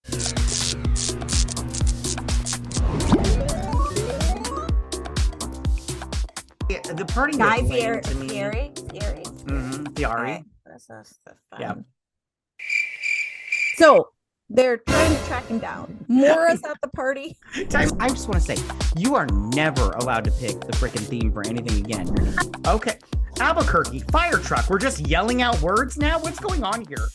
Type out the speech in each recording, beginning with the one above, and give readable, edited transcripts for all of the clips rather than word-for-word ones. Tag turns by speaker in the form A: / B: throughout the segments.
A: The party
B: Guy
A: was lame to me.
B: Fieri.
A: The Ari.
B: Okay. This is the fun.
A: Yeah.
B: So they're trying to track him down. Mora's at the party.
A: I just want to say, you are never allowed to pick the freaking theme for anything again. Okay. Albuquerque, fire truck. We're just yelling out words now? What's going on here?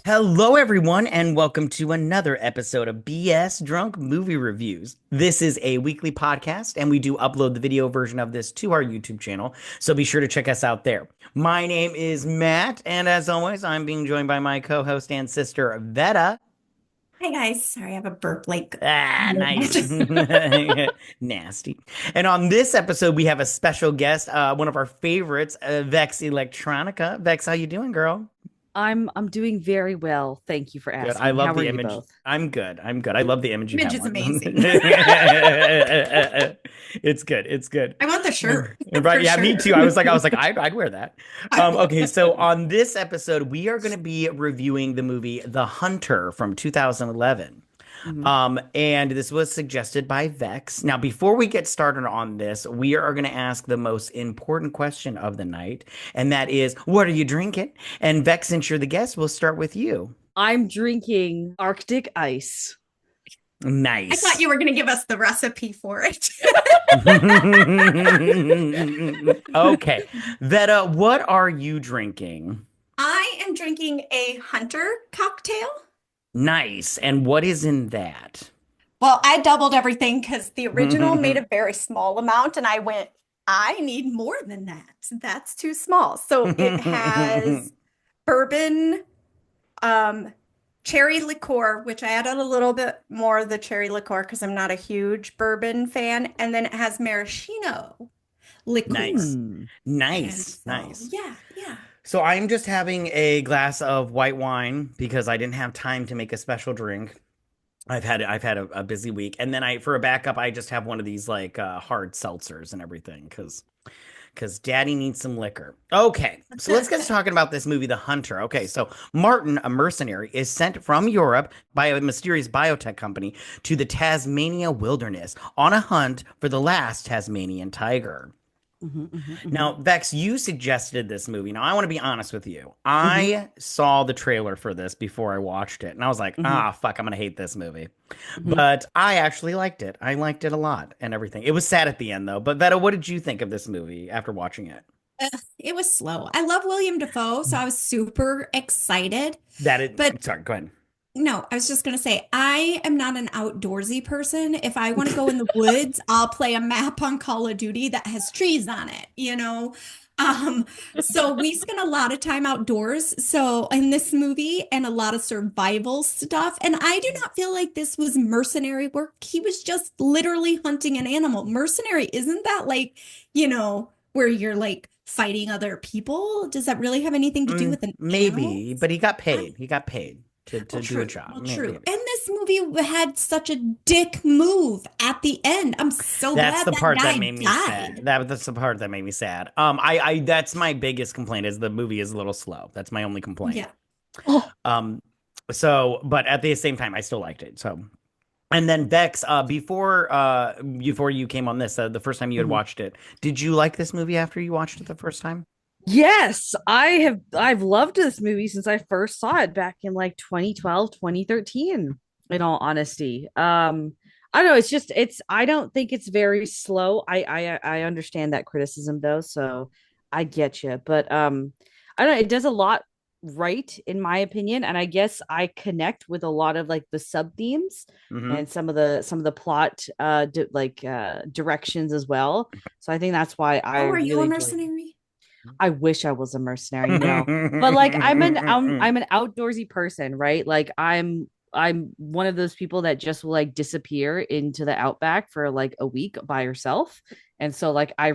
A: Hello, everyone, and welcome to another episode of BS Drunk Movie Reviews. This is a weekly podcast, and we do upload the video version of this to our YouTube channel, so be sure to check us out there. My name is Matt, and as always, I'm being joined by my co-host and sister, Vetta.
B: Hey guys, sorry, I have a burp like.
A: Nice. Nasty. And on this episode, we have a special guest, one of our favorites, Vex Electronica. Vex, how you doing, girl?
C: I'm doing very well. Thank you for asking.
A: Good. I love
C: How
A: the
C: are you
A: image.
C: both?
A: I'm good. I love the image.
B: Image is amazing.
A: It's good. It's good.
B: I want the shirt.
A: Right? Yeah, me too. I was like, I'd wear that. Okay, so on this episode, we are going to be reviewing the movie The Hunter from 2011. And this was suggested by Vex. Now, before we get started on this, we are going to ask the most important question of the night, and that is, what are you drinking? And Vex, since you're the guest, we'll start with you.
C: I'm drinking Arctic ice.
A: Nice.
B: I thought you were going to give us the recipe for it.
A: Okay. Vetta, what are you drinking?
B: I am drinking a Hunter cocktail.
A: Nice. And what is in that?
B: Well, I doubled everything because the original made a very small amount, and I went, I need more than that. That's too small. So it has bourbon, cherry liqueur, which I added a little bit more of the cherry liqueur because I'm not a huge bourbon fan. And then it has maraschino liqueur.
A: Nice.
B: So,
A: Nice.
B: Yeah.
A: So I'm just having a glass of white wine because I didn't have time to make a special drink. I've had a busy week, and then for a backup, I just have one of these like hard seltzers and everything because Daddy needs some liquor. Okay, so let's get to talking about this movie, The Hunter. Okay, so Martin, a mercenary, is sent from Europe by a mysterious biotech company to the Tasmania wilderness on a hunt for the last Tasmanian tiger. Now, Vex, you suggested this movie. Now, I want to be honest with you. I saw the trailer for this before I watched it, and I was like, fuck, I'm going to hate this movie. But I actually liked it. I liked it a lot and everything. It was sad at the end, though. But Vetta, what did you think of this movie after watching it?
B: It was slow. I love William Dafoe, so I was super excited.
A: Sorry, go ahead.
B: No, I was just going to say, I am not an outdoorsy person. If I want to go in the woods, I'll play a map on Call of Duty that has trees on it, you know? So we spent a lot of time outdoors. So in this movie and a lot of survival stuff. And I do not feel like this was mercenary work. He was just literally hunting an animal. Mercenary, isn't that like, where you're like fighting other people? Does that really have anything to do with an
A: Maybe,
B: animal?
A: but he got paid. He got paid to do a job.
B: Well, true. And this movie had such a dick move at the end. I'm so
A: That's
B: glad
A: the
B: that
A: part
B: guy
A: that made me
B: died.
A: sad. That's the part that made me sad. I that's my biggest complaint is the movie is a little slow. That's my only complaint.
B: Yeah.
A: But at the same time, I still liked it. So, and then Vex, before you came on this, the first time you had watched it, did you like this movie after you watched it the first time?
C: Yes, I've loved this movie since I first saw it back in like 2012, 2013, in all honesty. I don't know, I don't think it's very slow. I understand that criticism though, so I get you. But I don't know, it does a lot right in my opinion, and I guess I connect with a lot of like the sub themes and some of the plot directions as well. So I think that's why
B: Are you a mercenary?
C: I wish I was a mercenary, but like I'm an outdoorsy person, right? Like I'm one of those people that just will like disappear into the outback for like a week by herself, and so like I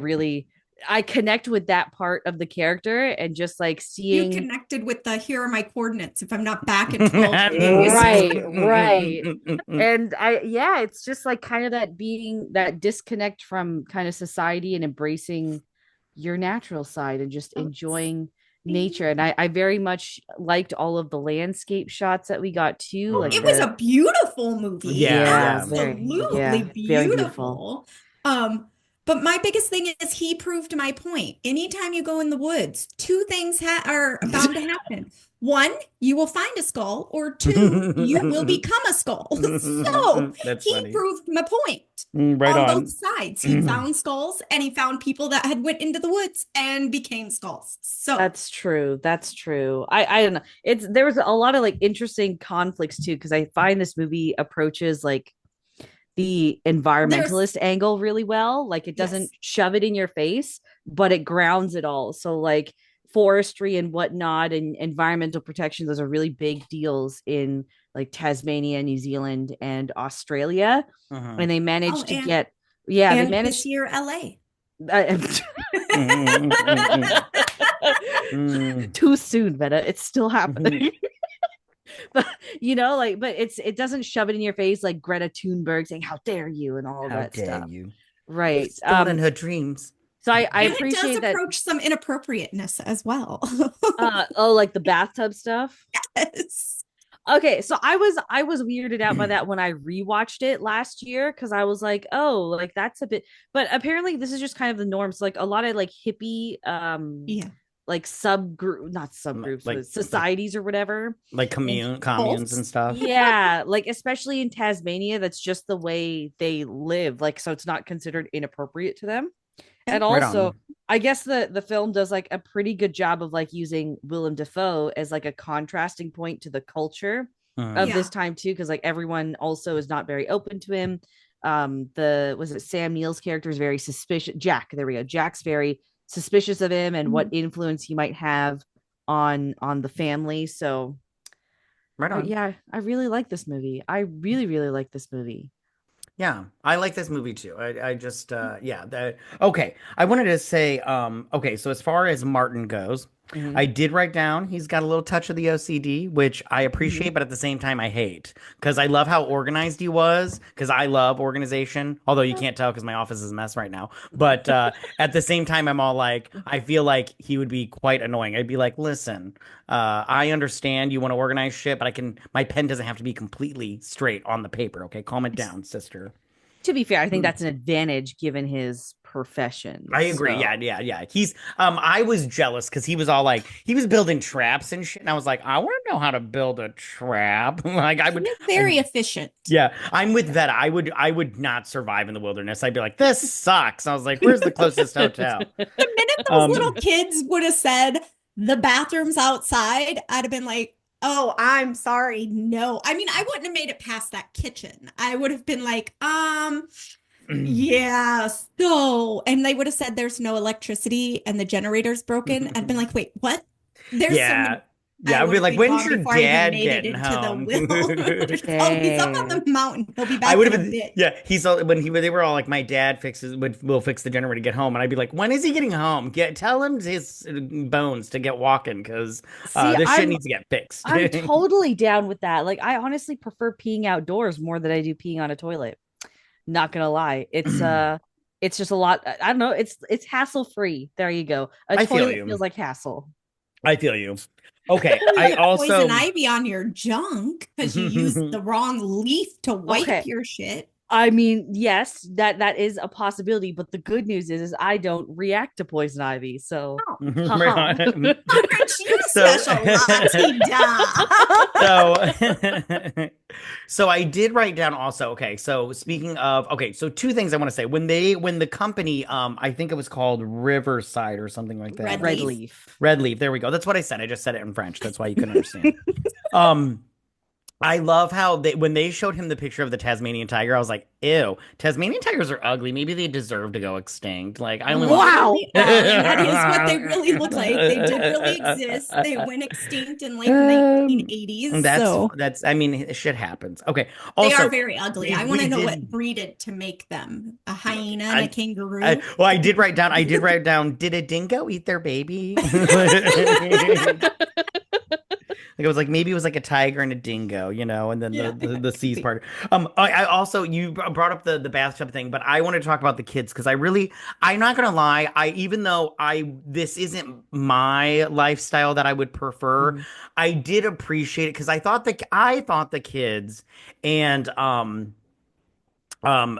C: connect with that part of the character and just like seeing.
B: You connected with the here are my coordinates if I'm not back in 12 days.
C: Right. And it's just like kind of that being that disconnect from kind of society and embracing your natural side and just enjoying nature. And I very much liked all of the landscape shots that we got too. Like
B: It was a beautiful movie.
A: Yeah,
B: Absolutely
C: very beautiful.
B: beautiful. But my biggest thing is he proved my point. Anytime you go in the woods, two things are bound to happen. One, you will find a skull, or two, you will become a skull. So he proved my point
A: right
B: on
A: on
B: both sides. He found skulls and he found people that had went into the woods and became skulls. So
C: that's true. That's true. I don't know. There was a lot of like interesting conflicts too, because I find this movie approaches like the environmentalist angle really well. Like it doesn't shove it in your face, but it grounds it all. So like forestry and whatnot and environmental protection, those are really big deals in like Tasmania, New Zealand, and Australia. And they managed to get they managed
B: this year LA.
C: Too soon, Vetta. It's still happening. But you know, like, but it doesn't shove it in your face like Greta Thunberg saying "How dare you" and all that stuff.
A: You.
C: Right?
A: Stolen her dreams.
C: So I appreciate
B: it does approach some inappropriateness as well.
C: Like the bathtub stuff.
B: Yes.
C: Okay, so I was weirded out by that when I rewatched it last year because I was like, oh, like that's a bit. But apparently, this is just kind of the norm. So like a lot of like hippie, like not subgroups, like, but societies or whatever,
A: like communes and stuff.
C: Yeah, like especially in Tasmania, that's just the way they live. Like, so it's not considered inappropriate to them. And also, I guess the film does like a pretty good job of like using Willem Dafoe as like a contrasting point to the culture of this time too, because like everyone also is not very open to him. Was it Sam Neill's character is very suspicious. Jack, there we go. Jack's very suspicious of him and what influence he might have on the family. So, yeah, I really like this movie. I really, really like this movie.
A: Yeah, I like this movie too. I just okay. I wanted to say okay, so as far as Martin goes, I did write down he's got a little touch of the OCD, which I appreciate, but at the same time I hate because I love how organized he was because I love organization, although you can't tell because my office is a mess right now. But at the same time, I'm all like, I feel like he would be quite annoying. I'd be like, listen, I understand you want to organize shit, but my pen doesn't have to be completely straight on the paper. Okay, calm it down, sister.
C: To be fair, I think that's an advantage given his profession.
A: I agree. So. Yeah. He's I was jealous because he was all like he was building traps and shit, and I was like, I want to know how to build a trap. Like I would
B: very efficient.
A: Yeah, I'm with Vetta. I would not survive in the wilderness. I'd be like, this sucks. I was like, where's the closest hotel?
B: The minute those little kids would have said the bathroom's outside, I'd have been like, oh, I'm sorry. No. I mean, I wouldn't have made it past that kitchen. I would have been like, yeah, so, and they would have said there's no electricity and the generator's broken. I'd been like, wait, what? There's
A: I'd be like, when's your dad getting home?
B: Oh, he's up on the mountain. He'll be back in a bit.
A: Yeah, they were all like, my dad will fix the generator to get home, and I'd be like, when is he getting home? Tell him his bones to get walking because this shit needs to get fixed.
C: I'm totally down with that. Like, I honestly prefer peeing outdoors more than I do peeing on a toilet. Not gonna lie, it's just a lot. I don't know. It's hassle free. There you go. A toilet feels like hassle.
A: I feel you. Okay, I also
B: poison ivy on your junk because you used the wrong leaf to wipe your shit.
C: I mean, yes, that is a possibility, but the good news is I don't react to poison ivy. So,
A: so I did write down also. Okay, so speaking of, so two things I want to say. When the company, I think it was called Riverside or something like that.
C: Red Leaf.
A: Red Leaf. There we go. That's what I said. I just said it in French. That's why you couldn't understand. I love how when they showed him the picture of the Tasmanian tiger, I was like, ew, Tasmanian tigers are ugly. Maybe they deserve to go extinct. Like, I only
B: that is what they really look like. They did really exist. They went extinct in like 1980s.
A: That's I mean, shit happens. Okay.
B: Also, they are very ugly. I want to know what breeded to make them. A hyena and a kangaroo.
A: I did write down, did a dingo eat their baby? Like I was like maybe it was like a tiger and a dingo, and then the
B: Yeah.
A: the
B: Could
A: C's
B: be.
A: part. I also you brought up the bathtub thing, but I want to talk about the kids because I'm not gonna lie, I even though I this isn't my lifestyle that I would prefer,
C: Mhm.
A: I did appreciate it because I thought the kids and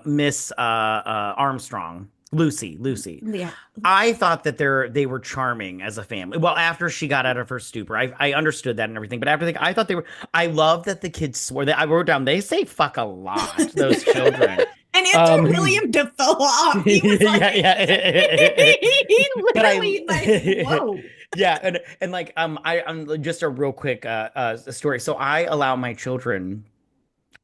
A: Miss Armstrong, Lucy.
B: Yeah.
A: I thought that they were charming as a family. Well, after she got out of her stupor, I understood that and everything. But after I thought they were. I love that the kids swore. That I wrote down. They say fuck a lot. Those children.
B: And it threw
A: Um.
B: William Dafoe off. He was like,
A: Yeah, yeah.
B: he
A: But
B: literally like, whoa.
A: yeah, and like I'm just a real quick story. So I allow my children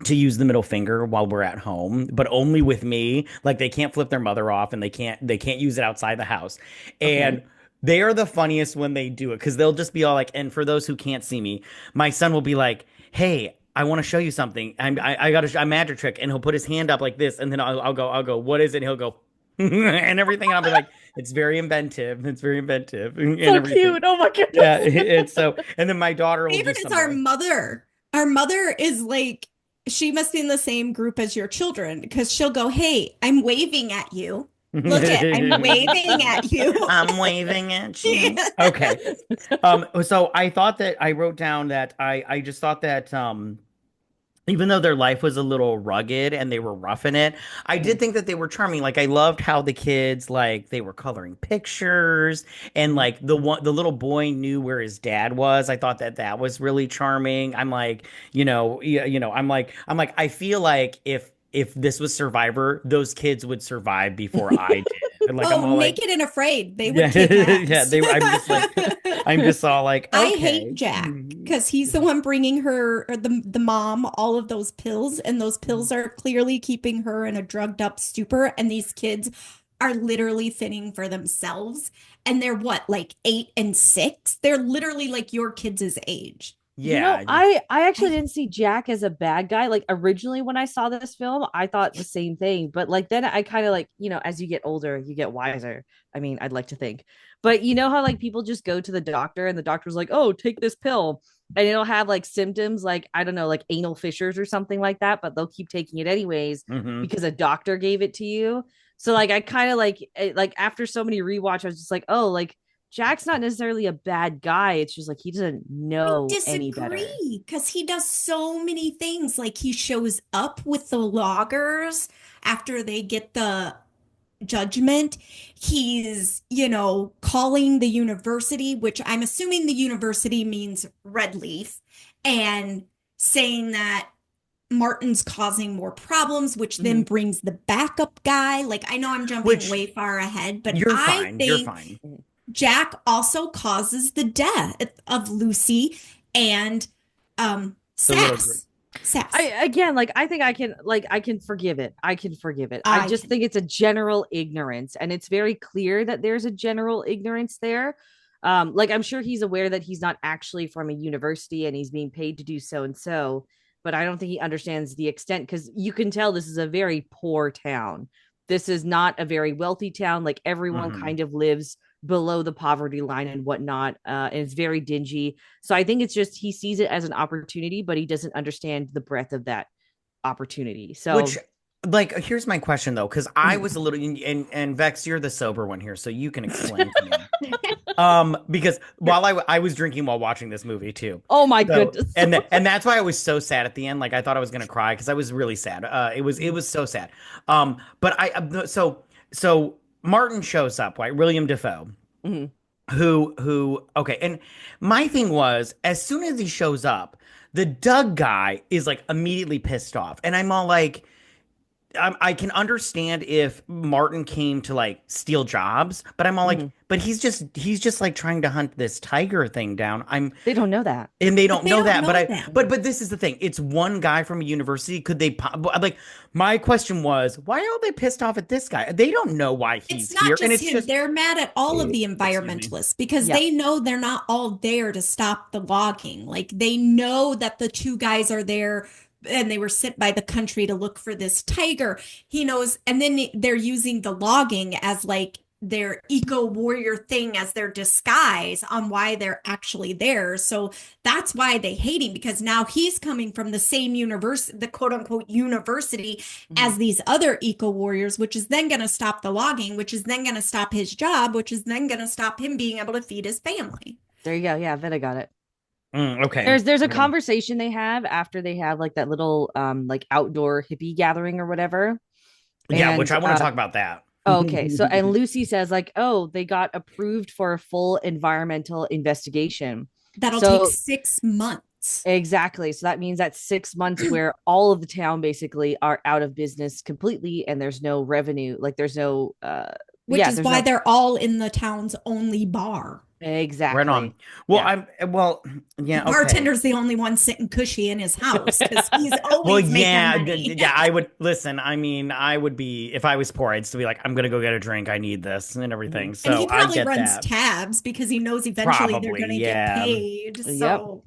A: to use the middle finger while we're at home, but only with me. Like they can't flip their mother off and they can't use it outside the house.
C: Okay.
A: And they are the funniest when they do it because they'll just be all like, and for those who can't see me, my son will be like, "Hey, I want to show you something. I got a magic trick," and he'll put his hand up like this, and then I'll go, "What is it?" And he'll go. And everything, and I'll be like, "It's very inventive. It's very inventive, and
C: So
A: everything."
C: cute. Oh my
A: Yeah,
C: goodness.
A: it's so. And then my daughter will do
B: Favorite is
A: some
B: our
A: like,
B: mother. Our mother is like, she must be in the same group as your children because she'll go, hey, I'm waving at you. Look at, I'm waving at you.
A: I'm waving at you.
B: Yeah.
A: Okay. So I thought that I wrote down that I just thought that even though their life was a little rugged and they were rough in it, I did
C: Mhm.
A: think that they were charming. Like I loved how the kids like they were coloring pictures and
C: Mhm.
A: like the little boy knew where his dad was. I thought that that was really charming. I'm like, I'm like I feel like if this was Survivor, those kids would survive before I did. And like I'm
B: Oh,
A: all like,
B: naked and afraid. They
A: yeah,
B: would kick
A: yeah,
B: ass.
A: they were. I'm just all like,
B: I hate
A: okay.
B: Jack because he's the one bringing her or the mom all of those pills, and those pills are clearly keeping her in a drugged up stupor. And these kids are literally thinning for themselves, and they're what, like 8 and 6? They're literally like your kids' age.
A: Yeah.
C: I actually
B: I
C: didn't see Jack as a bad guy. Like originally when I saw this film, I thought the same thing. But like then I kind of like, as you get older, you get wiser. I mean, I'd like to think. But you know how like people just go to the doctor and the doctor's like, "Oh, take this pill." And it'll have like symptoms like I don't know, like anal fissures or something like that, but they'll keep taking it anyways
A: hmm
C: because a doctor gave it to you. So like I kind of like after so many rewatch, I was just like, "Oh, like Jack's not necessarily a bad guy. It's just like he doesn't know any better."
B: disagree because he does so many things. Like he shows up with the loggers after they get the judgment. He's, calling the university, which I'm assuming the university means Red Leaf, and saying that Martin's causing more problems, which then
C: Mhm.
B: brings the backup guy. Like, I know I'm jumping
A: Which
B: way far ahead, but
A: you're
B: I
A: fine. You're
B: think
A: fine.
B: Jack also causes the death of Lucy and
A: The little group.
B: Sass. Sass.
C: I again like I think I can forgive it. I can forgive it. I
B: I
C: just
B: can.
C: think it's a general ignorance and it's very clear that there's a general ignorance there. Like I'm sure he's aware that he's not actually from a university and he's being paid to do so and so, but I don't think he understands the extent because you can tell this is a very poor town. This is not a very wealthy town. Like everyone
A: hmm
C: kind of lives below the poverty line and whatnot. And it's very dingy. So I think it's just he sees it as an opportunity, but he doesn't understand the breadth of that opportunity.
A: Which,
C: So
A: like, here's my question though, because I
C: mhm.
A: was a little, and Vex, you're the sober one here, so you can explain to me. Because while I was drinking while watching this movie too,
C: Oh my
A: so
C: goodness.
A: and that's why I was so sad at the end. Like I thought I was gonna cry because I was really sad. It was so sad. But so Martin shows up, right? William Defoe.
C: Mhm.
A: Who okay, and my thing was as soon as he shows up, the Doug guy is like immediately pissed off, and I'm all like, I can understand if Martin came to like steal jobs, but I'm all like,
C: Mhm.
A: but he's just like trying to hunt this tiger thing down.
C: They don't know that.
A: And they
B: But
A: don't
B: they
A: know
B: don't
A: that, but
B: know
A: I
B: that.
A: but this is the thing. It's one guy from a university. Could they like my question was, why are they pissed off at this guy? They don't know why
B: It's
A: he's
B: not
A: here. And
B: just
A: it's
B: him.
A: just
B: They're mad at all of the
A: excuse me.
B: environmentalists because
C: Yeah.
B: they know they're not all there to stop the logging. Like they know that the two guys are there and they were sent by the country to look for this tiger. He knows, and then they're using the logging as like their eco warrior thing as their disguise on why they're actually there. So that's why they hate him, because now he's coming from the same universe, the quote unquote university, as these other eco warriors, which is then going to stop the logging, which is then going to stop his job, which is then going to stop him being able to feed his family.
C: There you go. Yeah, Vetta got it.
A: Okay.
C: There's a conversation they have after they have like that little like outdoor hippie gathering or whatever.
A: Yeah, which
C: And
A: I want to talk about that.
C: okay, so and Lucy says like, "Oh, they got approved for a full environmental investigation."
B: That'll take
C: So
B: 6 months.
C: exactly. So that means that 6 months where all of the town basically are out of business completely and there's no revenue. Like there's no
B: Which is
C: there's
B: why
C: no
B: they're all in the town's only bar.
A: Right on.
C: exactly.
A: Well,
C: Yeah.
A: yeah,
B: The
A: okay.
B: bartender's the only one sitting cushy in his house because he's
A: Well,
B: always
A: yeah,
B: making money.
A: yeah, I would listen. I mean, I would be if I was poor, I'd still be like, I'm gonna go get a drink. I need this and everything.
B: And he
A: So I
B: probably
A: get
B: runs
A: that.
B: tabs because he knows eventually they're
A: Probably,
B: going to get
A: yeah.
B: paid.
C: Yep.
B: So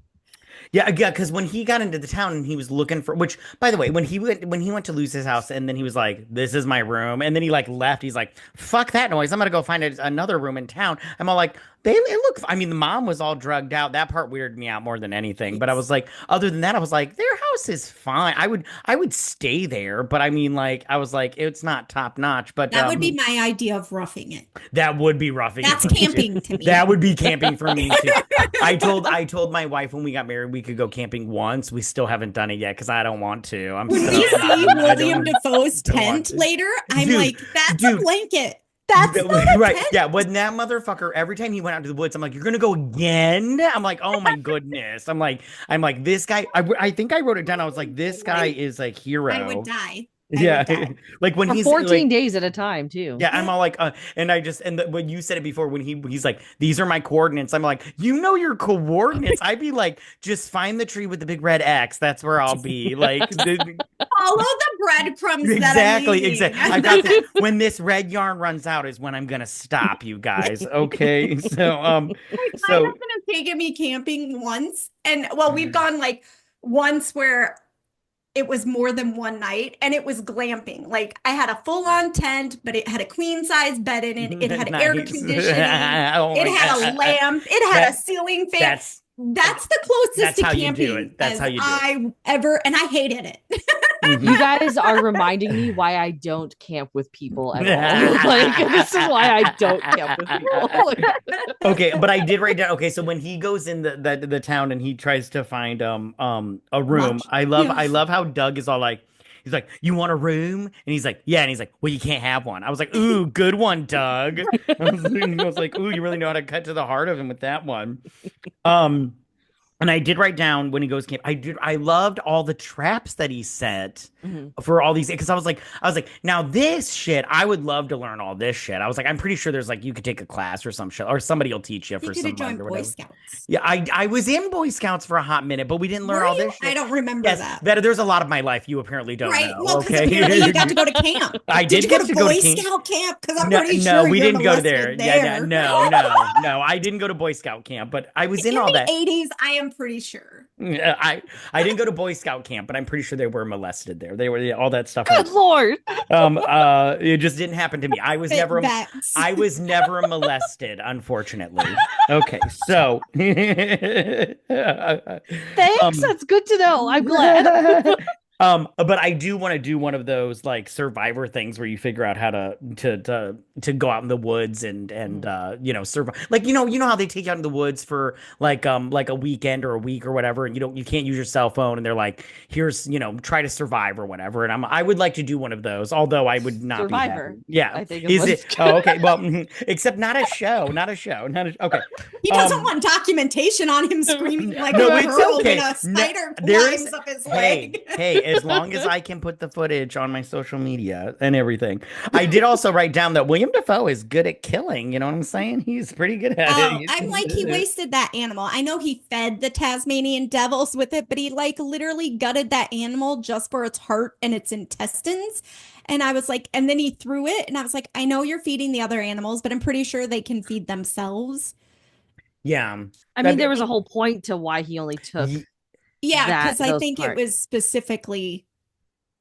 A: Yeah, because when he got into the town and he was looking for, which by the way, when he went to lose his house and then he was like, "This is my room," and then he like left. He's like, "Fuck that noise! I'm gonna go find another room in town." I'm all like, it look. I mean, the mom was all drugged out. That part weirded me out more than anything. But I was like, other than that, I was like, their house is fine. I would stay there, but I mean, like, I was like, it's not top notch. But
B: that would be my idea of roughing it.
A: that would be roughing it
B: That's
A: for me, too.
B: camping to me.
A: That would be camping for me too. I told my wife when we got married we could go camping once. We still haven't done it yet because I don't want to.
B: When we see William Dafoe's tent later, I'm
A: Dude,
B: like, that's
A: dude.
B: a blanket. That's not a
A: right.
B: tent.
A: Yeah. When that motherfucker, every time he went out to the woods, I'm like, you're gonna go again? I'm like, oh my goodness. I'm like, this guy. I think I wrote it down. I was like, this guy is like hero.
B: I would die.
A: Yeah. Like when
C: For
A: he's
C: 14
A: like,
C: days at a time too.
A: yeah, I'm all like, when you said it before, when he's like, these are my coordinates. I'm like, you know your coordinates. I'd be like, just find the tree with the big red X. That's where I'll be. Like,
B: Follow the breadcrumbs
A: exactly,
B: that
A: exactly. I got this. When this red yarn runs out is when I'm gonna stop you guys. Okay, so
B: My husband has taken me camping once, and well, we've gone like once where it was more than one night, and it was glamping. Like I had a full-on tent, but it had a queen size bed in it. It had air
A: Nice.
B: conditioning.
A: Oh
B: It
A: my
B: had
A: God.
B: a lamp. It had a ceiling fan. That's the closest
A: that's
B: to
A: how you
B: camping
A: do it. That's
B: as
A: how you do it.
B: I ever, and I hated it.
C: You guys are reminding me why I don't camp with people at all. Like this is why I don't camp with people.
A: Okay, but I did write down. Okay, so when he goes in the town and he tries to find a room,
B: Lunch.
A: I love how Doug is all like, he's like, you want a room? And he's like, yeah, and he's like, well, you can't have one. I was like, ooh, good one, Doug. I was like, ooh, you really know how to cut to the heart of him with that one. Um. And I did write down when he goes camp. I loved all the traps that he set for all these, because I was like, now this shit, I would love to learn all this shit. I was like, I'm pretty sure there's like you could take a class or some shit, or somebody will teach you
B: You
A: for
B: could
A: some
B: have
A: money
B: joined
A: or
B: Boy
A: whatever.
B: Scouts.
A: Yeah, I was in Boy Scouts for a hot minute, but we didn't learn
B: Were
A: all
B: you?
A: this shit.
B: I don't remember
A: Yes,
B: that.
A: Vetta, there's a lot of my life you apparently don't
B: Right.
A: know.
B: Well, because
A: Okay,
B: apparently you got to go to camp.
A: I
B: Did
A: did
B: you go
A: get
B: to
A: to go to
B: Boy
A: camp.
B: Scout camp? Because I'm
A: No,
B: pretty
A: no,
B: sure
A: we
B: you're
A: didn't go there.
B: molested
A: Yeah,
B: there.
A: no, I didn't go to Boy Scout camp, but I was in all
B: the
A: that.
B: 80s, I am pretty sure.
A: Yeah, I didn't go to Boy Scout camp, but I'm pretty sure they were molested there. They were all that stuff.
C: Good Lord.
A: It just didn't happen to me. I was never
B: Vex.
A: molested, unfortunately. Okay, so
C: Thanks.
A: Um,
C: That's good to know. I'm glad.
A: But I do want to do one of those like survivor things where you figure out how to go out in the woods and survive. Like you know how they take you out in the woods for like a weekend or a week or whatever, and you can't use your cell phone, and they're like, here's try to survive or whatever. And I would like to do one of those, although I would not
C: Survivor.
A: be happy. Yeah,
C: I think
A: is it? Oh, okay. Well, except not a show. Okay.
B: He doesn't want documentation on him screaming like
A: No,
B: a
A: it's
B: girl
A: okay.
B: when a spider
A: There's-
B: climbs up his
A: Hey,
B: leg.
A: hey, as long as I can put the footage on my social media and everything. I did also write down that William Dafoe is good at killing. You know what I'm saying? He's pretty good at
B: Oh,
A: it.
B: I'm like, he wasted that animal. I know he fed the Tasmanian devils with it, but he like literally gutted that animal just for its heart and its intestines. And I was like, and then he threw it, and I was like, I know you're feeding the other animals, but I'm pretty sure they can feed themselves.
A: Yeah.
C: I mean, there was a whole point to why he only took
B: Yeah, because I
C: those
B: think
C: parts.
B: it was specifically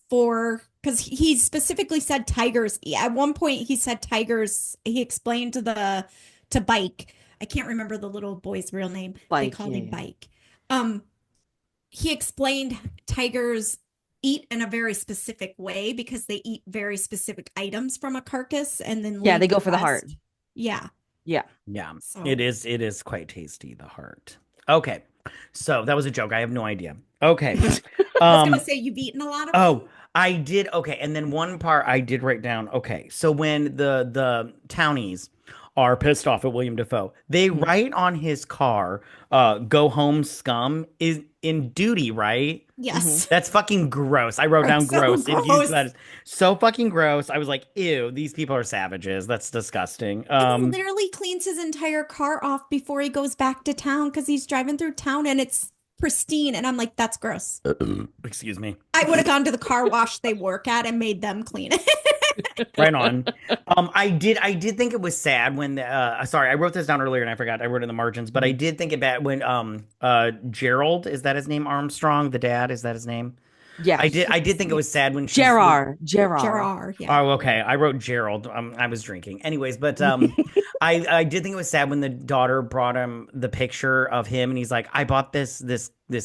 B: because he specifically said tigers. At one point, he said tigers. He explained to Bike. I can't remember the little boy's real name. They
C: Bike,
B: called
C: yeah,
B: him
C: yeah.
B: Bike. He explained tigers eat in a very specific way because they eat very specific items from a carcass and then
C: Yeah, they
B: leave
C: go
B: the
C: for the heart.
B: rest. Yeah.
C: Yeah.
A: Yeah,
B: So
A: it is quite tasty, the heart. Okay. So that was a joke. I have no idea. Okay.
B: I was gonna
A: Um
B: say you've eaten a lot of them.
A: oh, I did okay. And then one part I did write down. Okay. So when the townies are pissed off at William Defoe, they
C: Mhm.
A: write on his car, go home scum is in duty, right?
C: Mhm.
B: Yes.
A: That's fucking gross. I wrote down
B: So
A: gross. If you
B: gross.
A: that is so fucking gross. I was like, ew, these people are savages. That's disgusting.
B: And he literally cleans his entire car off before he goes back to town because he's driving through town and it's pristine. And I'm like, that's gross.
A: Excuse me.
B: I would have gone to the car wash they work at and made them clean it.
A: Right on. I did think it was sad when sorry, I wrote this down earlier and I forgot. I wrote it in the margins, but I
C: Mhm.
A: did think it bad when Gerald, is that his name? Armstrong, the dad, is that his name? I
C: Yes.
A: did I did think it was sad when she's
C: Gerard.
B: Gerard, yeah.
A: Oh, okay. I wrote Gerald. I was drinking. Anyways, but I did think it was sad when the daughter brought him the picture of him, and he's like, "I bought this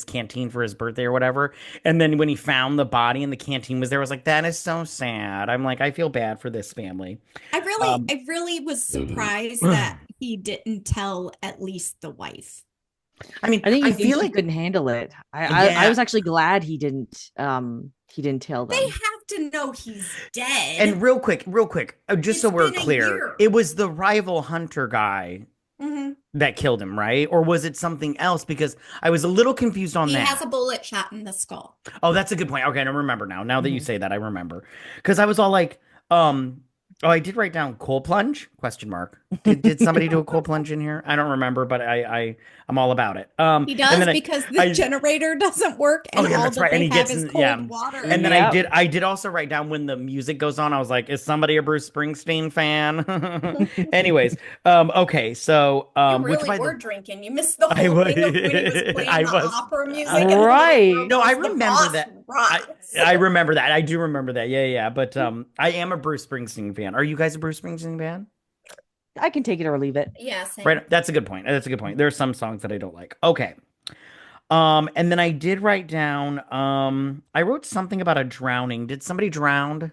A: canteen for his birthday or whatever." And then when he found the body and the canteen was there, I was like, "That is so sad." I'm like, I feel bad for this family. Um,
B: I really was surprised that he didn't tell at least the wife.
A: I mean,
C: I think
A: I
C: he thinks
A: feel
C: he
A: like
C: couldn't handle it. I
A: yeah.
C: was actually glad he didn't tell
B: They
C: them.
B: have to know he's dead.
A: And real quick, just so
B: It's
A: we're
B: been a
A: clear,
B: year.
A: it was the rival hunter guy
B: Mhm.
A: that killed him, right? Or was it something else? Because I was a little confused on
B: He
A: that.
B: has a bullet shot in the skull.
A: Oh, that's a good point. Okay, I remember now. Now that you
C: Mhm.
A: say that, I remember. Because I was all like, oh, I did write down cold plunge? Question mark. Did somebody do a cold plunge in here? I don't remember, but I'm all about it.
B: He
A: And
B: does
A: then
B: because the
A: I
B: generator doesn't work
A: oh
B: and
A: yeah,
B: all
A: that's
B: that
A: right. And
B: they
A: he
B: have
A: gets
B: is
A: in,
B: cold
A: yeah.
B: water.
A: And then
C: Yep.
A: I did also write down when the music goes on, I was like, is somebody a Bruce Springsteen fan? Anyways, okay, so
B: You
A: which
B: really
A: by
B: were
A: the
B: drinking. You missed the
A: I
B: whole
A: was
B: thing of when he was
A: I
B: playing the
A: was
B: opera music
A: I,
B: in the living
C: Right.
B: room.
A: no, I
B: goes, "The
A: remember
B: boss
A: that. I
B: rocks."
A: I remember that. I do remember that. Yeah, yeah. But I am a Bruce Springsteen fan. Are you guys a Bruce Springsteen fan?
C: I can take it or leave it.
B: Yeah, same.
A: Right. That's a good point. That's a good point. There are some songs that I don't like. Okay. And then I did write down, I wrote something about a drowning. Did somebody drown?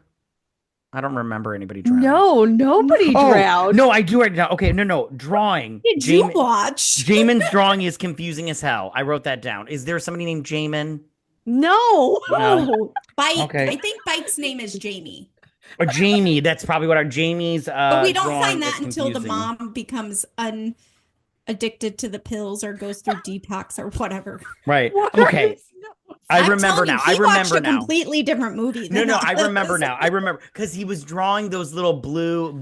A: I don't remember anybody drowning.
C: No, nobody
A: Oh,
C: drowned.
A: no, I do write it down. Okay, no. Drawing.
B: Did you watch?
A: Jamin's drawing is confusing as hell. I wrote that down. Is there somebody named Jamin?
C: No.
A: No.
B: Bike.
A: Okay.
B: I think Bike's name is Jamie.
A: Or Jamie. That's probably what our Jamie's
B: But we don't
A: drawing
B: find
A: is
B: that until the
A: confusing.
B: mom becomes addicted to the pills or goes through detox or whatever.
A: Right.
C: What?
A: Okay. I
B: I'm
A: remember
B: telling you,
A: now. I
B: he watched
A: remember
B: a
A: now.
B: completely different movie.
A: No,
B: Than
A: I
B: us.
A: remember now. I remember because he was drawing those little blue,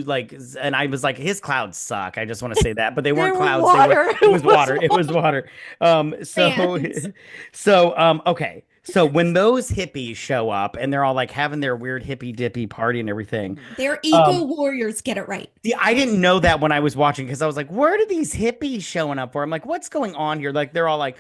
A: like, and I was like, his clouds suck. I just want to say that, but they weren't
C: They were
A: clouds.
C: water.
A: It was water. It was water. So,
B: Fans.
A: okay. So when those hippies show up and they're all like having their weird hippy dippy party and everything,
B: They're eco warriors. Get it right.
A: see, I didn't know that when I was watching because I was like, where are these hippies showing up for? I'm like, what's going on here? Like they're all like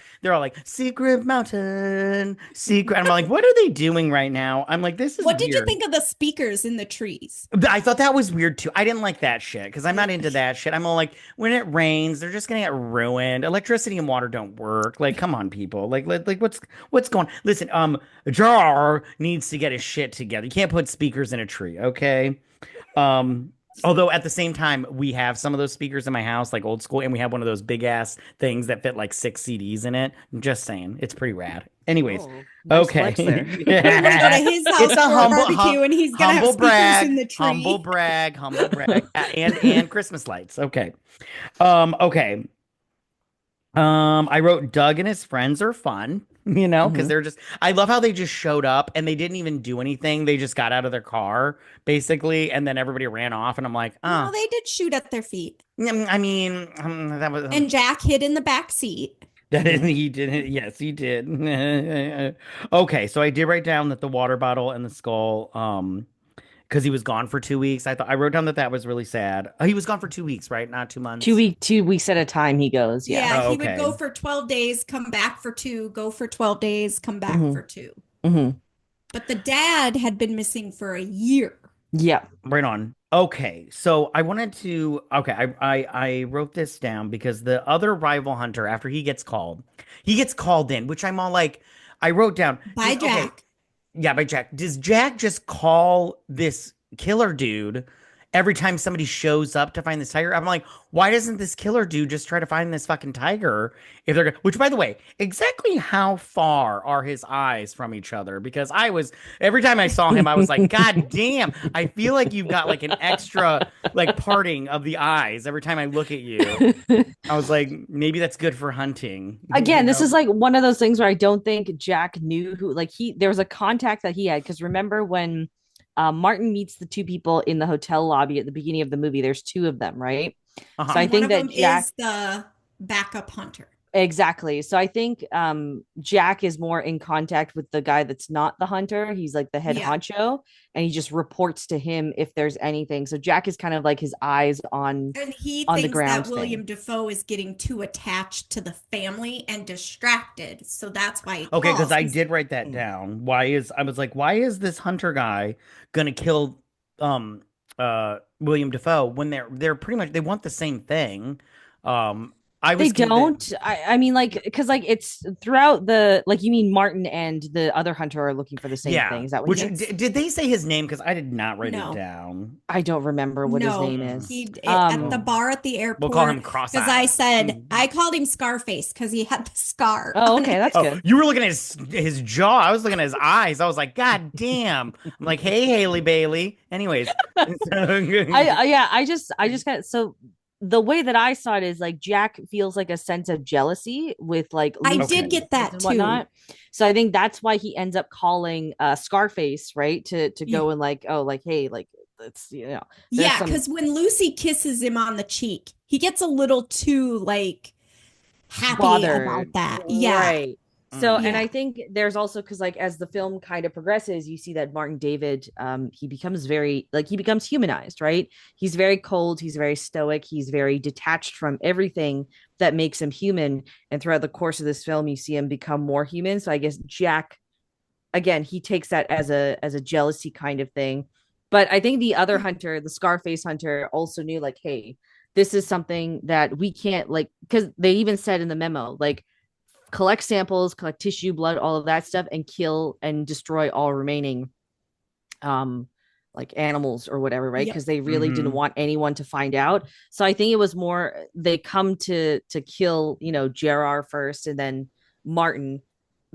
A: Secret Mountain, Secret. I'm like, what are they doing right now? I'm like, this is
B: What did you
A: weird.
B: think of the speakers in the trees?
A: I thought that was weird too. I didn't like that shit because I'm not into that shit. I'm all like, when it rains, they're just gonna get ruined. Electricity and water don't work. Like, come on, people. Like what's going on? Listen, Jar needs to get his shit together. You can't put speakers in a tree, okay? Although at the same time, we have some of those speakers in my house, like old school, and we have one of those big ass things that fit like 6 CDs in it. I'm just saying, it's pretty rad. Anyways,
C: Oh, nice
A: okay.
C: flex there.
B: I'm gonna go to his house
A: It's a
B: for a
A: humble,
B: barbecue, and he's gonna have
A: humble
B: speakers
A: brag,
B: in the tree.
A: humble brag, and Christmas lights. Okay, okay. I wrote Doug and his friends are fun, because
C: Mhm.
A: they're just, I love how they just showed up and they didn't even do anything. They just got out of their car, basically, and then everybody ran off. And I'm like,
B: No,
A: oh,
B: they did shoot at their feet,
A: I mean, that was,
B: and Jack hid in the back seat.
A: that is, he did. Yes, he did. Okay, so I did write down that the water bottle and the skull, because he was gone for 2 weeks. I wrote down that that was really sad. He was gone for 2 weeks, right? Not 2 months.
C: 2 weeks at a time. He goes. Yeah.
B: Yeah,
A: Oh,
B: he would
A: okay.
B: go for 12 days, come back for 2, go for 12 days, come back
C: Mhm.
B: for 2.
C: Mhm.
B: But the dad had been missing for a year.
C: Yeah.
A: Right on. Okay, so I wanted to. Okay, I wrote this down because the other rival hunter, after he gets called in, which I'm all like, I wrote down.
B: By
A: Okay,
B: Jack.
A: yeah, by Jack. Does Jack just call this killer dude every time somebody shows up to find this tiger? I'm like, why doesn't this killer dude just try to find this fucking tiger if they're which by the way, exactly how far are his eyes from each other? Because I was every time I saw him, I was like, God damn, I feel like you've got like an extra like parting of the eyes every time I look at you. I was like, maybe that's good for hunting, you
C: Again, this
A: know?
C: is like one of those things where I don't think Jack knew who, like, there was a contact that he had. Because remember when Martin meets the two people in the hotel lobby at the beginning of the movie, there's two of them, right? So
A: Uh-huh.
C: I
B: And one
C: think
B: of
C: that
B: them
C: Jack,
B: is the backup hunter.
C: exactly. So I think Jack is more in contact with the guy that's not the hunter. He's like the head
B: Yeah.
C: honcho, and he just reports to him if there's anything. So Jack is kind of like his eyes
B: And he
C: on the
B: thinks
C: ground
B: that
C: thing.
B: William Defoe is getting too attached to the family and distracted. So that's why he
A: Okay, because
B: calls.
A: I did write that down. I was like, why is this hunter guy gonna kill um William Defoe when they're pretty much they want the same thing. Um I
C: They
A: was convinced.
C: don't. I mean, like, because like it's throughout the, like, you mean Martin and the other hunter are looking for the same thing.
A: Yeah.
C: Is that what you
A: Which
C: mean?
B: Yes.
A: did they say his name? Because I did not write it
B: No.
A: down.
C: I don't remember what his
B: No,
C: name
A: Mm.
C: is.
B: at the bar at the
A: We'll call him
B: airport, because I
A: Cross-Eyed.
B: said I called him Scarface because he had the scar
C: Oh,
B: on
C: okay, that's
A: Oh,
C: good.
A: you were looking at his jaw. I was looking at his eyes. I was like, God damn. I'm like, hey, Haley Bailey. Anyways.
C: Yeah, I just got, so the way that I saw it is like Jack feels like a sense of jealousy with like
B: I
A: Okay.
B: did
C: Lucy
B: get that
C: and
B: too.
C: whatnot. So I think that's why he ends up calling Scarface, right? To
B: Yeah,
C: go and like, oh, like, hey, like, let's, there's
B: yeah,
C: some
B: because when Lucy kisses him on the cheek, he gets a little too like happy about
C: bothered.
B: that. Yeah,
C: Right. So, and
A: Mm.
B: yeah,
C: I think there's also, because like as the film kind of progresses, you see that Martin David, he becomes very, like, he becomes humanized, right? He's very cold, he's very stoic, he's very detached from everything that makes him human. And throughout the course of this film, you see him become more human. So I guess Jack, again, he takes that as a jealousy kind of thing. But I think the other hunter, the Scarface hunter, also knew like, hey, this is something that we can't, like, because they even said in the memo, like, collect samples, collect tissue, blood, all of that stuff, and kill and destroy all remaining um like animals or whatever, right?
B: yep.
C: Because they really didn't
A: Hmm.
C: want anyone to find out. So I think it was more they come to kill, Gerard first and then Martin,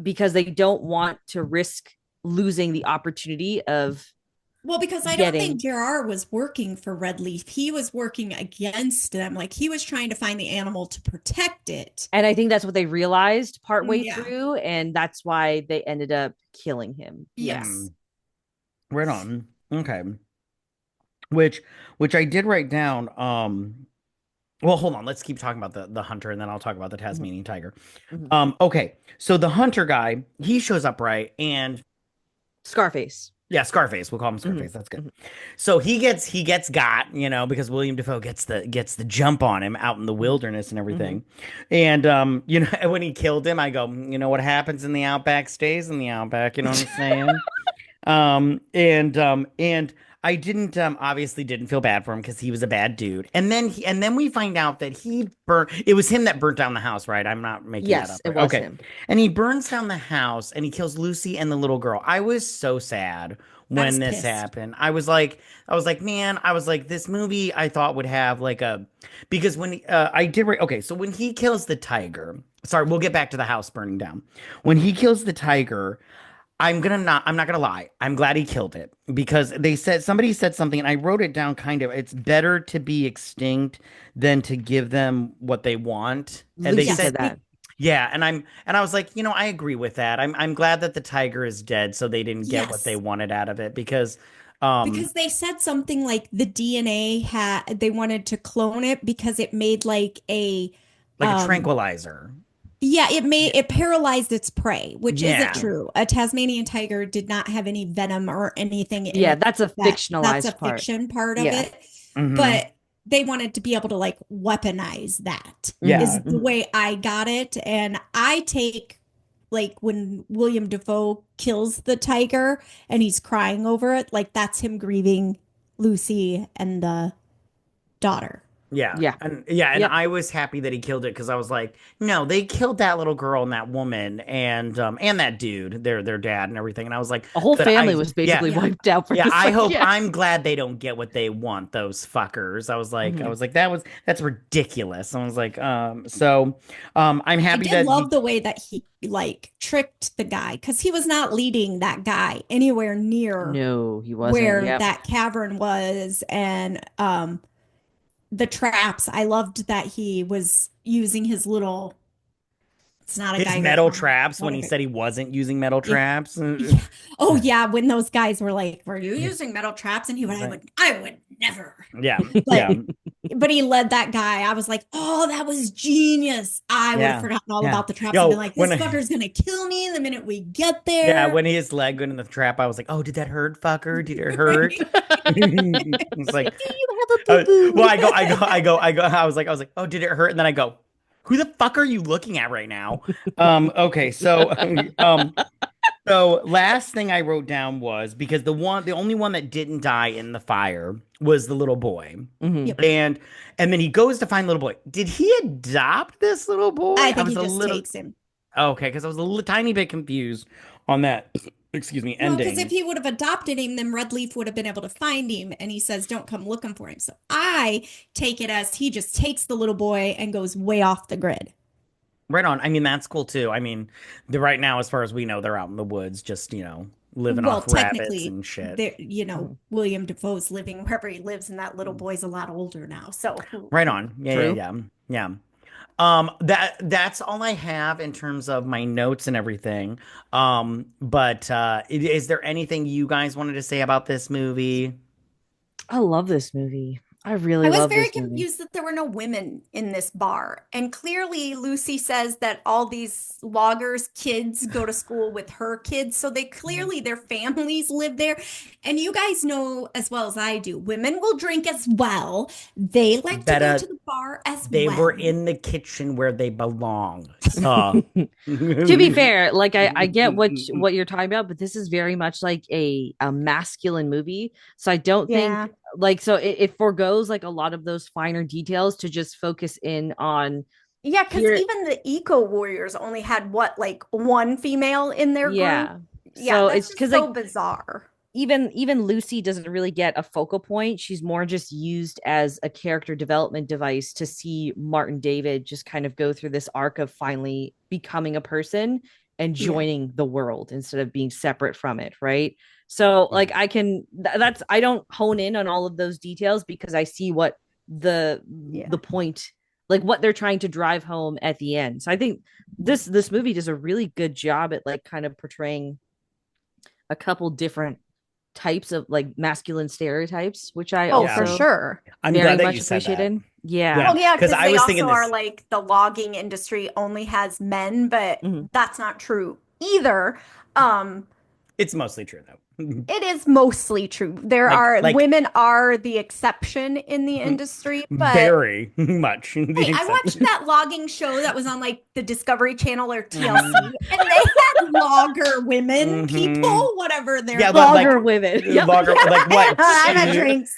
C: because they don't want to risk losing the opportunity of
B: Well, because I don't think
C: getting.
B: Gerard was working for Red Leaf. He was working against them. Like he was trying to find the animal to protect it.
C: And I think that's what they realized partway
B: Yeah.
C: through, and that's why they ended up killing him.
A: Mm.
B: Yes.
A: Right on. Okay. Which which I did write down. Well, hold on. Let's keep talking about the hunter, and then I'll talk about the
C: Mhm,
A: Tasmanian tiger.
C: mhm.
A: Okay. So the hunter guy, he shows up, right? And
C: Scarface.
A: yeah, Scarface. We'll call him
C: Mhm,
A: Scarface. That's good.
C: mhm,
A: So he gets got, because William Defoe gets the jump on him out in the
C: mhm,
A: wilderness and
C: mhm.
A: everything. And when he killed him, I go, what happens in the outback stays in the outback, you know what I'm saying? And I didn't obviously didn't feel bad for him because he was a bad dude. And then we find out that it was him that burnt down the house, right? I'm not making that
C: Yes,
A: up,
C: it
A: right?
C: was
A: Okay.
C: him.
A: And he burns down the house and he kills Lucy and the little girl. I was so sad
B: I was
A: when this
B: pissed.
A: happened. I was like, man, this movie I thought would have like a because when I did okay, so when he kills the tiger, sorry, we'll get back to the house burning down. When he kills the tiger, I'm not gonna lie. I'm glad he killed it because somebody said something and I wrote it down kind of. It's better to be extinct than to give them what they want. And they
C: Lucy
A: said,
C: said
B: Yes.
C: that.
A: yeah, and I was like, I agree with that. I'm glad that the tiger is dead so they didn't get what they
B: Yes.
A: wanted out of it because um
B: Because they said something like the DNA they wanted to clone it because it made like
A: like a
B: um
A: tranquilizer.
B: yeah,
A: Yeah.
B: it paralyzed its prey, which isn't
A: Yeah.
B: true. A Tasmanian tiger did not have any venom or anything in
C: Yeah,
B: it.
C: that's a
B: That's a
C: fictionalized part.
B: fiction part of
C: Yeah.
B: it.
A: Hmm.
B: But they wanted to be able to like weaponize that
C: Hmm,
A: Yeah.
B: is the
C: hmm.
B: way I got it. And I take like when William Dafoe kills the tiger and he's crying over it, like that's him grieving Lucy and the daughter.
A: Yeah.
C: Yeah.
A: And
C: Yep.
A: I was happy that he killed it because I was like, no, they killed that little girl and that woman and that dude, their dad and everything. And I was like,
C: A whole
A: good.
C: family was basically
B: Yeah.
C: wiped out for
A: Yeah,
C: this.
A: I
C: Like,
A: hope
C: yeah.
A: I'm glad they don't get what they want, those fuckers. I
C: Mhm.
A: was like, that's ridiculous. I was like, I'm
B: I
A: happy
B: did
A: that
B: love the way that he like tricked the guy because he was not leading that guy anywhere near
C: No, he wasn't.
B: where
C: Yep.
B: that cavern was and the traps. I loved that he was using his little, it's not a
A: his
B: Geiger
A: metal
B: counter.
A: traps when he
B: Whatever.
A: said he wasn't using metal
B: Yeah.
A: traps.
B: Yeah. Oh yeah, when those guys were like, "Were you using metal traps?" and he would,
A: Like,
B: I would never.
A: yeah,
B: But
A: yeah,
B: but he led that guy. I was like, "Oh, that was genius." I would have
A: yeah,
B: forgotten all
A: yeah.
B: about the traps and been
A: Yo,
B: like, "This fucker's gonna kill me the minute we get
A: yeah,
B: there."
A: when his leg went in the trap, I was like, oh, did that hurt, fucker? Did it hurt?
B: Right?
A: It's like,
B: Do you have a boo-boo?
A: well, I was like, oh, did it hurt? And then I go, who the fuck are you looking at right now? Okay, so, so last thing I wrote down was because the only one that didn't die in the fire was the little boy,
C: Mhm.
B: Yep.
A: and then he goes to find the little boy. Did he adopt this little boy?
B: I
A: I
B: think
A: was
B: he
A: a
B: just
A: little
B: takes him.
A: okay because I was tiny bit confused on that. Excuse me,
B: Well, because if
A: ending.
B: he would have adopted him, then Redleaf would have been able to find him. And he says, "Don't come looking for him." So I take it as he just takes the little boy and goes way off the grid.
A: Right on. I mean, that's cool too. I mean, right now, as far as we know, they're out in the woods, just living
B: Well,
A: off rabbits
B: technically,
A: and shit.
B: there,
C: Mhm.
B: William Defoe's living wherever he lives, and that little boy's a lot older now. So,
A: Right on. Yeah,
C: True.
A: yeah, yeah, yeah. That's all I have in terms of my notes and everything. But is there anything you guys wanted to say about this movie?
C: I love this movie. I
B: I
C: really
B: was
C: love
B: very
C: this movie.
B: confused that there were no women in this bar. And clearly, Lucy says that all these loggers' kids go to school with her kids. So they clearly, their families live there. And you guys know as well as I do, women will drink as well. They like to go to
A: Better,
B: the bar as
A: they were
B: well.
A: in the kitchen where they belong. So,
C: To be fair, like I get what you're talking about, but this is very much like a masculine movie. So I don't
B: Yeah.
C: think like so it forgoes like a lot of those finer details to just focus in on
B: Yeah, because
C: here.
B: even the Eco Warriors only had what, like one female in their
C: Yeah.
B: group? Yeah,
C: So
B: that's
C: it's
B: just
C: because
B: so
C: like
B: bizarre.
C: even Lucy doesn't really get a focal point. She's more just used as a character development device to see Martin David just kind of go through this arc of finally becoming a person and
B: Yeah.
C: joining the world instead of being separate from it, right? So like I can that's I don't hone in on all of those details because I see what
B: Yeah.
C: the point like what they're trying to drive home at the end. So I think this movie does a really good job at like kind of portraying a couple different types of like masculine stereotypes, which I
B: Oh,
A: Yeah.
B: for
C: also
B: sure.
A: I'm
C: very
A: glad that
C: much
A: you said that.
C: appreciated.
A: Yeah.
C: Yeah.
B: Well, yeah,
A: 'Cause
B: because
A: I
B: they
A: was
B: also
A: thinking
B: are
A: this.
B: like the logging industry only has men, but
C: Mhm.
B: that's not true either. Um,
A: It's mostly true though.
B: it is mostly true. There are
A: Like
B: women are the exception in the industry, but
A: very much.
B: hey, I
A: Except-
B: watched that logging show that was on like the Discovery Channel or TLC, and they had logger women, people, whatever they're
A: Yeah, but,
C: Logger women. Yep.
A: Logger, like what?
B: I'm a
A: Two,
B: drinks.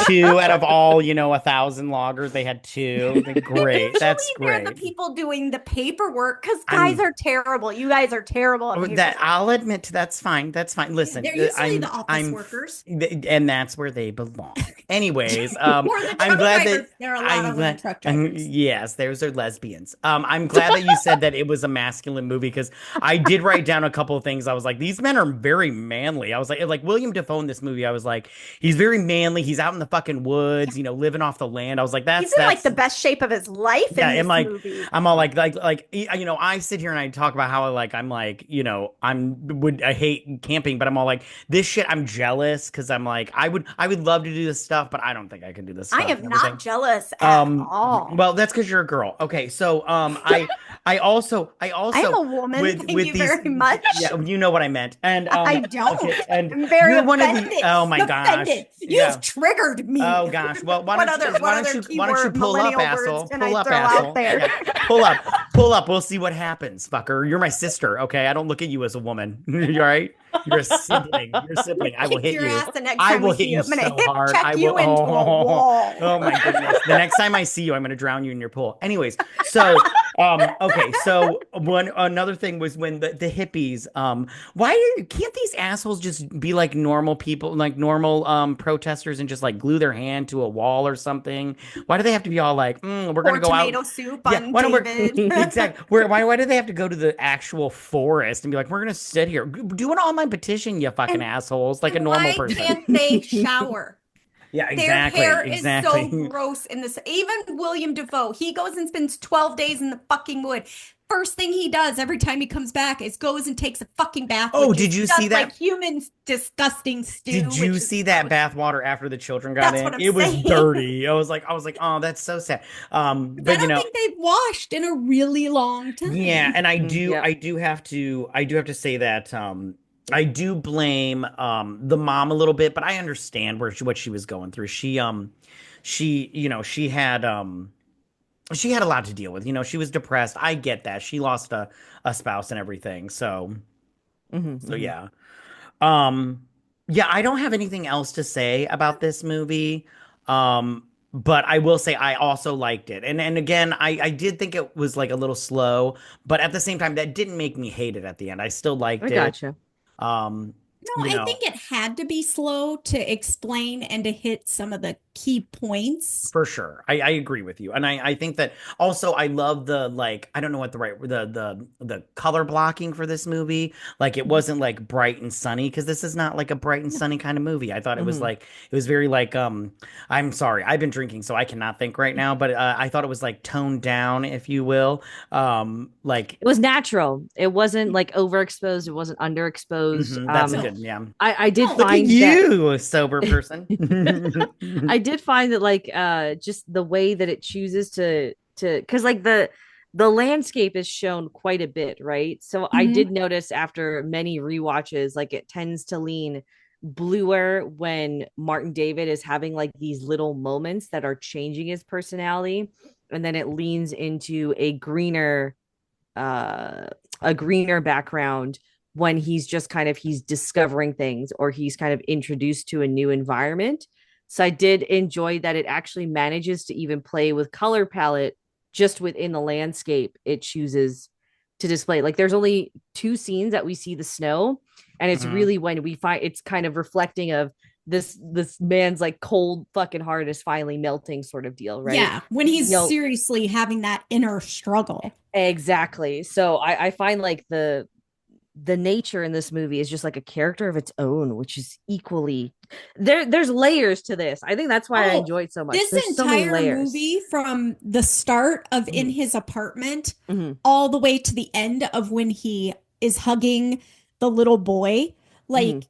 A: two out of all 1,000 loggers, they had two. Great,
B: Usually
A: that's
B: they're the
A: great.
B: people doing the paperwork because
A: I'm-
B: guys are terrible. You guys are terrible at paperwork.
A: That I'll admit to. That's fine. That's fine. Listen,
B: They're usually
A: I'm,
B: the office
A: I'm,
B: workers.
A: and that's where they belong. Anyways,
B: Or the
A: I'm
B: truck
A: glad
B: drivers.
A: that
B: There are a lot of women truck drivers.
A: yes, those are lesbians. I'm glad that you said that it was a masculine movie because I did write down a couple of things. I was like, these men are very manly. I was like William Dafoe in this movie. I was like, he's very manly. He's out in the fucking woods, living off the land. I was like,
B: He's in like the best shape of his life
A: Yeah,
B: in this
A: I'm like,
B: movie.
A: I'm all like, I sit here and I talk about how I hate camping, but I'm all like, this shit, I'm jealous because I'm like, I would love to do this stuff, but I don't think I can do this stuff.
B: I am
A: and
B: not
A: everything.
B: jealous at all.
A: Well, that's because you're a girl. Okay, so I also
B: I am a woman. Thank you very much.
A: Yeah, you know what I meant, and
B: I don't.
A: okay, and
B: I'm very
A: you're one of
B: offended.
A: the. Oh my gosh.
B: Offended.
A: Yeah.
B: You've triggered me.
A: Oh gosh. Well, why
B: What
A: don't
B: other
A: you pull up,
B: millennial
A: asshole?
B: words can
A: Pull
B: I
A: up,
B: throw
A: asshole.
B: out there?
A: Yeah, pull up. Pull up. We'll see what happens, fucker. You're my sister, okay? I don't look at you as a woman. You all right? You're a sibling. You're a sibling. I will
B: Kick
A: hit
B: your
A: you.
B: ass the next
A: I
B: time we
A: will hit
B: see you.
A: you
B: I'm gonna
A: so
B: hip
A: hard.
B: check
A: I will.
B: you into a wall.
A: Oh my goodness. The next time I see you, I'm gonna drown you in your pool. Anyways, so okay. So one another thing was when the hippies. Can't these assholes just be like normal people, like normal protesters, and just like glue their hand to a wall or something? Why do they have to be all like, we're gonna
B: Pour
A: go out?
B: tomato soup
A: Yeah,
B: on
A: why don't we
B: David.
A: exactly? Why do they have to go to the actual forest and be like, we're gonna sit here, do an online petition, you fucking
B: And
A: assholes, like a
B: and
A: normal
B: why
A: person?
B: can't they shower?
A: Yeah,
B: Their
A: exactly,
B: hair is so
A: exactly.
B: gross in this. Even William Defoe, he goes and spends 12 days in the fucking wood. First thing he does every time he comes back is goes and takes a fucking bath,
A: Oh,
B: which
A: did
B: is
A: you see
B: just like
A: that?
B: human disgusting stew,
A: Did you
B: which is
A: see that
B: gross.
A: bathwater after the children got
B: That's
A: in?
B: what I'm
A: It was
B: saying.
A: dirty. I was like, oh, that's so sad.
B: I
A: But
B: don't think they've washed in a really long
A: yeah,
B: time.
A: and
C: Yep.
A: I do have to say that I do blame the mom a little bit, but I understand what she was going through. She had a lot to deal with. She was depressed. I get that. She lost a spouse and everything. So
C: Hmm.
A: yeah. Um, yeah, I don't have anything else to say about this movie. But I will say I also liked it. And again, I did think it was like a little slow, but at the same time, that didn't make me hate it at the end. I still liked
C: I
A: it.
C: gotcha.
A: Um,
B: No,
A: you
B: I
A: know,
B: think it had to be slow to explain and to hit some of the key points.
A: For sure. I agree with you. And I think that also I love the like I don't know what the color blocking for this movie. Like it wasn't like bright and sunny because this is not like a bright and sunny kind of movie. I thought it was
C: Hmm.
A: like it was very like I'm sorry. I've been drinking so I cannot think right now, but I thought it was like toned down if you will. Like
C: It was natural. It wasn't like overexposed. It wasn't underexposed.
A: that's a
B: No,
A: good yeah.
C: I did
B: no.
A: Look at
C: find that
A: you, sober person.
C: I did find that like just the way that it chooses to because like the landscape is shown quite a bit, right? So I
B: Mhm.
C: did notice after many rewatches, like it tends to lean bluer when Martin David is having like these little moments that are changing his personality, and then it leans into uh a greener background when he's just kind of he's discovering things or he's kind of introduced to a new environment. So I did enjoy that it actually manages to even play with color palette just within the landscape it chooses to display. Like there's only two scenes that we see the snow, and it's
A: Mhm.
C: really when we find it's kind of reflecting of this man's like cold fucking heart is finally melting sort of deal, right?
B: Yeah, when
C: You
B: he's
C: know,
B: seriously having that inner struggle.
C: exactly. So I find like the nature in this movie is just like a character of its own, which is equally there's layers to this. I think that's why I
B: Oh,
C: enjoy it so much.
B: this
C: There's so many
B: entire
C: layers.
B: movie from the start of in
C: Mhm.
B: his apartment
C: Mhm.
B: all the way to the end of when he is hugging the little boy,
C: Mhm.
B: like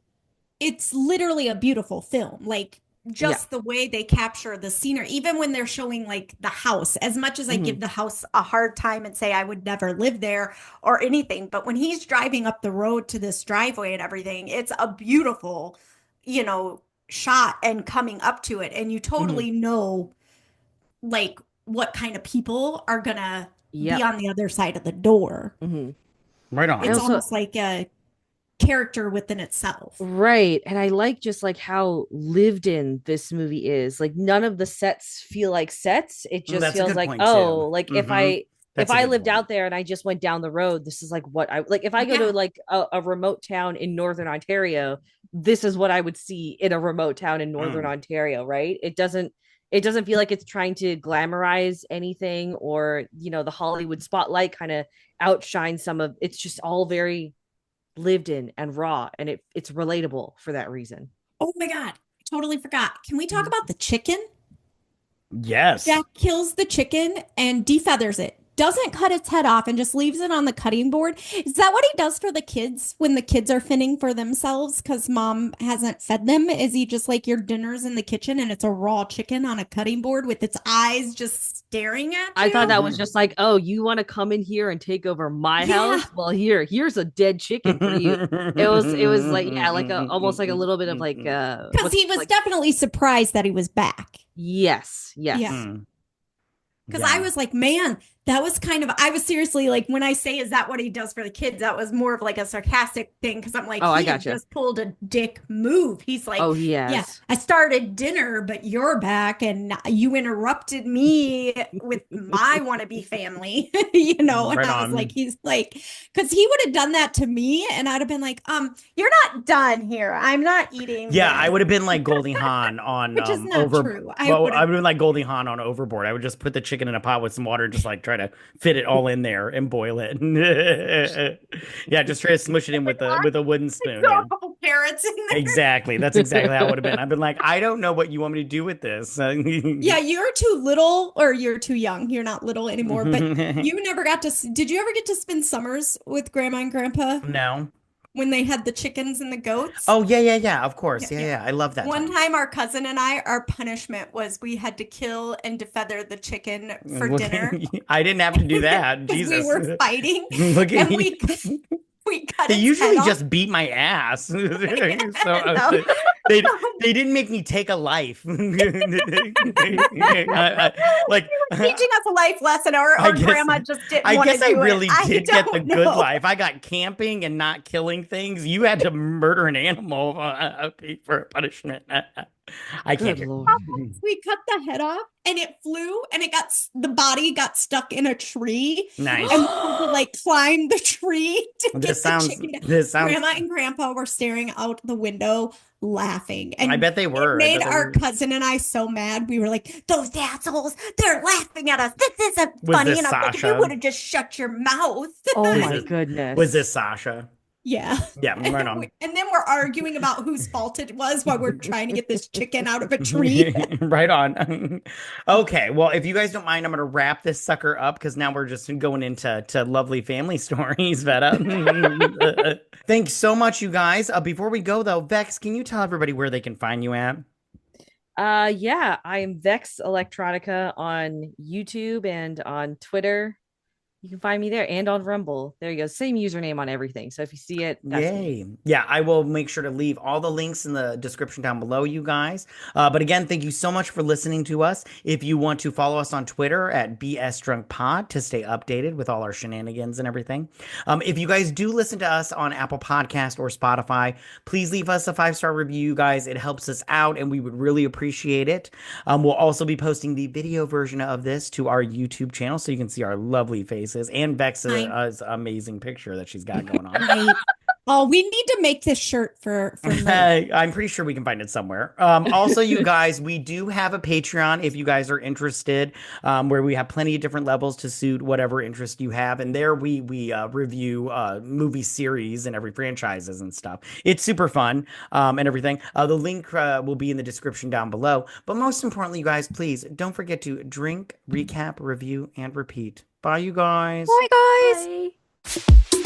B: it's literally a beautiful film. Like
C: Yeah.
B: just the way they capture the scenery, even when they're showing like the house, as much as I
C: Mhm.
B: give the house a hard time and say I would never live there or anything, but when he's driving up the road to this driveway and everything, it's a beautiful, you know, shot and coming up to it. And you
C: Mhm.
B: totally know like what kind of people are gonna be
C: Yep.
B: on the other side of the door.
C: Mhm.
A: Right
C: And
B: It's
A: on.
C: also
B: almost like a character within itself.
C: right. And I like just like how lived in this movie is. Like none of the sets feel like sets. It just
A: That's a
C: feels
A: good
C: like,
A: point too.
C: oh, like
A: Hmm
C: if
A: That's a
C: I
A: good
C: lived
A: point.
C: out there and I just went down the road, this is like what I like if I go to
B: Yeah.
C: like a remote town in northern Ontario, this is what I would see in a remote town in northern
A: Mm.
C: Ontario, right? It doesn't feel like it's trying to glamorize anything or, the Hollywood spotlight kind of outshine some of it's just all very lived in and raw and it's relatable for that reason.
B: Oh my God. I totally forgot. Can we talk about the chicken?
A: Yes.
B: Jack kills the chicken and defeathers it. Doesn't cut its head off and just leaves it on the cutting board. Is that what he does for the kids when the kids are fending for themselves because mom hasn't fed them? Is he just like your dinner's in the kitchen and it's a raw chicken on a cutting board with its eyes just staring at
C: I thought
B: you?
C: that was just like, oh, you want to come in here and take over my
B: Yeah.
C: house? Well, here's a dead chicken for you. It was like, yeah, like a almost like a little bit of like
B: Because
C: what's
B: he was
C: like
B: definitely surprised that he was back.
C: yes,
B: Yeah.
C: yes.
A: Mm.
B: Because I
A: Yeah.
B: was like, man, That was kind of, I was seriously like, when I say, is that what he does for the kids? That was more of like a sarcastic thing. Cause I'm like,
C: Oh, I
B: he had
C: gotcha.
B: just pulled a dick move. He's like,
C: Oh, he
B: yeah,
C: has.
B: I started dinner, but you're back and you interrupted me with my wannabe family, you know? And
A: Right
B: I was like,
A: on.
B: he's like, cause he would have done that to me and I'd have been like, you're not done here. I'm not eating
A: Yeah, I
B: this,
A: would have been like Goldie Hawn on
B: which is not
A: over.
B: true. I
A: Well,
B: would
A: I
B: have,
A: would have been like Goldie Hawn on Overboard. I would just put the chicken in a pot with some water and just like try to fit it all in there and boil it. Yeah, just try to smush it in with a wooden spoon.
B: throw
A: Yeah,
B: a couple carrots in there.
A: exactly. That's exactly how it would have been. I've been like, I don't know what you want me to do with this.
B: Yeah, you're too little or you're too young. You're not little anymore, but you never got to, did you ever get to spend summers with grandma and grandpa
A: No.
B: when they had the chickens and the goats?
A: Oh yeah, yeah, yeah. Of course.
B: Yeah,
A: Yeah,
B: yeah.
A: yeah. I love that
B: One
A: time.
B: time, our cousin and I, our punishment was we had to kill and defeather the chicken for
A: Look,
B: dinner
A: I didn't have to do that.
B: because we
A: Jesus.
B: were fighting,
A: Look at
B: and
A: you.
B: we cut
A: They
B: its head
A: usually
B: off.
A: just beat my ass. So
B: No.
A: they didn't make me take a life. Like
B: Teaching us a life lesson, or,
A: I
B: or
A: guess
B: grandma just didn't
A: I
B: want to
A: guess I
B: do it.
A: really
B: I
A: did get the
B: don't
A: good
B: know.
A: life. I got camping and not killing things. You had to murder an animal for a punishment. I can't
C: Good
A: do
C: Lord.
B: We cut the head off and it flew and the body got stuck in a tree
A: Nice.
B: and we had to like climb the tree to get
A: This
B: the
A: sounds
B: chicken down.
A: this sounds
B: Grandma and grandpa were staring out the window laughing
A: I
B: and
A: bet they
B: it
A: were. I
B: made
A: bet they
B: our
A: were.
B: cousin and I so mad. We were like, those assholes, they're laughing at us. This isn't
A: Was
B: funny.
A: this
B: And I'm like, if you
A: Sasha?
B: would have just shut your mouth.
C: Oh
A: Was
C: my
A: this was
C: goodness.
A: this Sasha?
B: Yeah.
A: Yeah,
B: And
A: right
B: then,
A: on.
B: and then we're arguing about whose fault it was while we're trying to get this chicken out of a tree.
A: Right on. Okay, well, if you guys don't mind, I'm gonna wrap this sucker up because now we're just going into lovely family stories, Vetta. Thanks so much, you guys. Before we go though, Vex, can you tell everybody where they can find you at?
C: Yeah, I am Vex Electronica on YouTube and on Twitter. You can find me there and on Rumble. There you go. Same username on everything. So if you see it, that's me.
A: Yay. Yeah, I will make sure to leave all the links in the description down below, you guys. But again, thank you so much for listening to us. If you want to follow us on Twitter at BSDrunkPod to stay updated with all our shenanigans and everything. If you guys do listen to us on Apple Podcast or Spotify, please leave us a 5-star review, you guys. It helps us out and we would really appreciate it. We'll also be posting the video version of this to our YouTube channel so you can see our lovely faces and Vex's amazing picture that she's got going on.
B: Right. Oh, we need to make this shirt for merch.
A: I'm pretty sure we can find it somewhere. Also, you guys, we do have a Patreon if you guys are interested, where we have plenty of different levels to suit whatever interest you have. And there we review movie series and every franchises and stuff. It's super fun and everything. The link will be in the description down below. But most importantly, you guys, please don't forget to drink, recap, review, and repeat. Bye, you guys.
B: Bye, guys.
C: Bye.